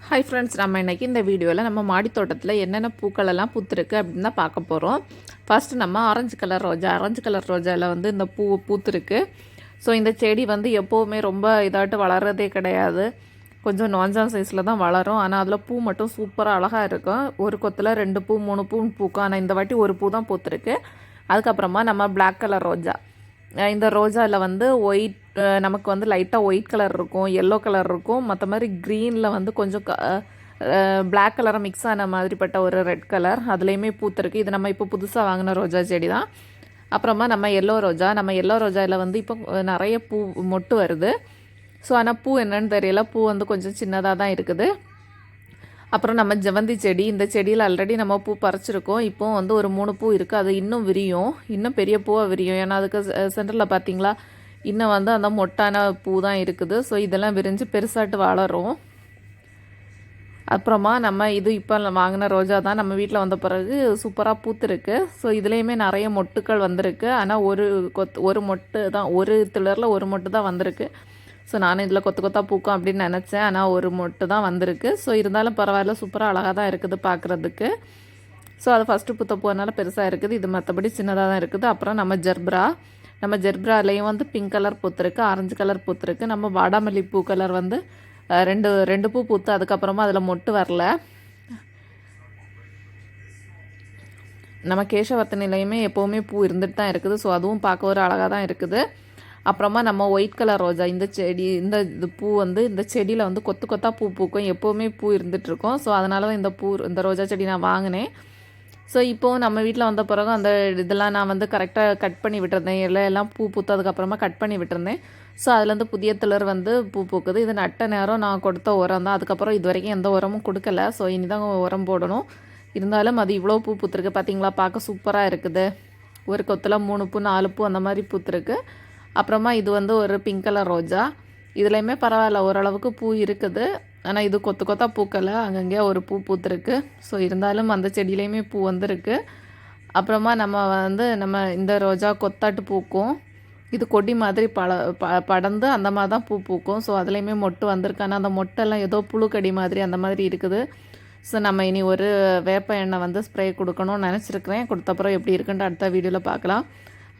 Hi friends, நம்ம இன்றைக்கி இந்த வீடியோவில் நம்ம மாடி தோட்டத்தில் என்னென்ன பூக்கள் எல்லாம் பூத்துருக்கு அப்படின்னு தான் பார்க்க போகிறோம். ஃபஸ்ட்டு நம்ம ஆரஞ்சு கலர் ரோஜாவில் வந்து இந்த பூ பூத்துருக்கு. ஸோ இந்த செடி வந்து எப்போவுமே ரொம்ப இதாட்டு வளர்கிறதே கிடையாது. கொஞ்சம் நோஞ்சான் சைஸில் தான் வளரும். ஆனால் அதில் பூ மட்டும் சூப்பராக அழகாக இருக்கும். ஒரு கொத்தில் 2 பூ 3 பூ பூக்கும். ஆனால் இந்த வாட்டி ஒரு பூ தான் பூத்துருக்கு. அதுக்கப்புறமா நம்ம பிளாக் கலர் ரோஜா. இந்த ரோஜாவில் வந்து ஒயிட், நமக்கு வந்து லைட்டாக ஒயிட் கலர் இருக்கும், எல்லோ கலர் இருக்கும், மற்ற மாதிரி க்ரீனில் வந்து கொஞ்சம் பிளாக் கலரை மிக்ஸ் ஆன மாதிரிப்பட்ட ஒரு ரெட் கலர் அதுலேயுமே பூத்துருக்கு. இது நம்ம இப்போ புதுசாக வாங்கின ரோஜா செடி தான். அப்புறமா நம்ம எல்லோ ரோஜாவில் வந்து இப்போ நிறைய பூ மொட்டு வருது. ஸோ ஆனால் பூ என்னன்னு தெரியல, பூ வந்து கொஞ்சம் சின்னதாக தான் இருக்குது. அப்புறம் நம்ம ஜெவந்தி செடி, இந்த செடியில் ஆல்ரெடி நம்ம பூ பறிச்சிருக்கோம். இப்போ வந்து ஒரு 3 பூ இருக்குது. அது இன்னும் விரியும், இன்னும் பெரிய பூவாக விரியும். ஏன்னா அதுக்கு சென்டரில் பார்த்தீங்களா இன்னும் வந்து அந்த மொட்டான பூ தான் இருக்குது. ஸோ இதெல்லாம் விரிஞ்சு பெருசாட்டு வளரும். அப்புறமா நம்ம இது இப்போ வாங்கின ரோஜா தான் நம்ம வீட்டில் வந்த பிறகு சூப்பராக பூத்துருக்கு. ஸோ இதுலேயுமே நிறைய மொட்டுக்கள் வந்திருக்கு. ஆனால் ஒரு மொட்டு தான், ஒரு திளரில் ஒரு மொட்டு தான் வந்திருக்கு. ஸோ நானும் இதில் கொத்தாக பூக்கும் அப்படின்னு நினச்சேன். ஆனால் ஒரு மொட்டு தான் வந்திருக்கு. ஸோ இருந்தாலும் பரவாயில்ல, சூப்பராக அழகாக தான் இருக்குது பார்க்குறதுக்கு. ஸோ அது ஃபஸ்ட்டு பூத்த பூனால பெருசாக இருக்குது. இது மற்றபடி சின்னதாக தான் இருக்குது. அப்புறம் நம்ம ஜெர்ப்ராலேயும் வந்து பிங்க் கலர் பூத்துருக்கு, ஆரஞ்சு கலர் பூத்துருக்கு. நம்ம வாடாமல்லி பூ கலர் வந்து ரெண்டு பூ பூத்து அதுக்கப்புறமா அதில் மொட்டு வரல. நம்ம கேசவர்த்தனிலையுமே எப்போவுமே பூ இருந்துட்டு தான் இருக்குது. ஸோ அதுவும் பார்க்க ஒரு அழகாக தான் இருக்குது. அப்புறமா நம்ம ஒயிட் கலர் ரோஜா, இந்த பூ வந்து இந்த செடியில் வந்து கொத்தாக பூ பூக்கும், எப்போவுமே பூ இருந்துகிட்ருக்கும். ஸோ அதனால தான் இந்த ரோஜா செடி நான் வாங்கினேன். ஸோ இப்போது நம்ம வீட்டில் வந்த பிறகு அந்த இதெல்லாம் நான் வந்து கரெக்டாக கட் பண்ணி விட்டுருந்தேன். எல்லாம் பூ பூத்ததுக்கப்புறமா கட் பண்ணி விட்டுருந்தேன். ஸோ அதுலேருந்து புதிய திளர் வந்து பூ பூக்குது. இது நட்ட நேரம் நான் கொடுத்த உரம் தான். அதுக்கப்புறம் இது வரைக்கும் எந்த உரமும் கொடுக்கல. ஸோ இனி தான் உரம் போடணும். இருந்தாலும் அது இவ்வளோ பூ பூத்துருக்கு பார்த்தீங்களா, பார்க்க சூப்பராக இருக்குது. ஒரு கொத்தில் 3 பூ 4 பூ அந்த மாதிரி பூத்துருக்கு. அப்புறமா இது வந்து ஒரு பிங்க் கலர் ரோஜா. இதுலேயுமே பரவாயில்ல, ஓரளவுக்கு பூ இருக்குது. ஆனால் இது கொத்தாக பூக்கலை, அங்கங்கே ஒரு பூ பூத்துருக்கு. ஸோ இருந்தாலும் அந்த செடியிலையுமே பூ வந்திருக்கு. அப்புறமா நம்ம இந்த ரோஜா கொத்தாட்டு பூக்கும். இது கொடி மாதிரி படர்ந்து அந்த மாதிரி தான் பூ பூக்கும். ஸோ அதுலேயுமே மொட்டு வந்திருக்கு. ஆனால் அந்த மொட்டெல்லாம் ஏதோ புழுக்கடி மாதிரி அந்த மாதிரி இருக்குது. ஸோ நம்ம இனி ஒரு வேப்ப எண்ணெய் வந்து ஸ்ப்ரே கொடுக்கணும்னு நினச்சிருக்கிறேன். கொடுத்தப்புறம் எப்படி இருக்குன்ட்டு அடுத்த வீடியோவில் பார்க்கலாம்.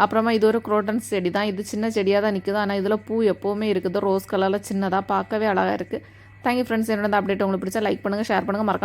அப்புறமா இது ஒரு குரோட்டன்ஸ் செடி தான். இது சின்ன செடியாக தான் நிற்குது. ஆனால் இதில் பூ எப்போவுமே இருக்குது. ரோஸ் கலரில் சின்னதாக பார்க்கவே அழகாக இருக்குது. Thank you friends. என்னோட அப்டேட் உங்களுக்கு பிடிச்சா லைக் பண்ணுங்கள், ஷேர் பண்ணுங்கள், மறக்காம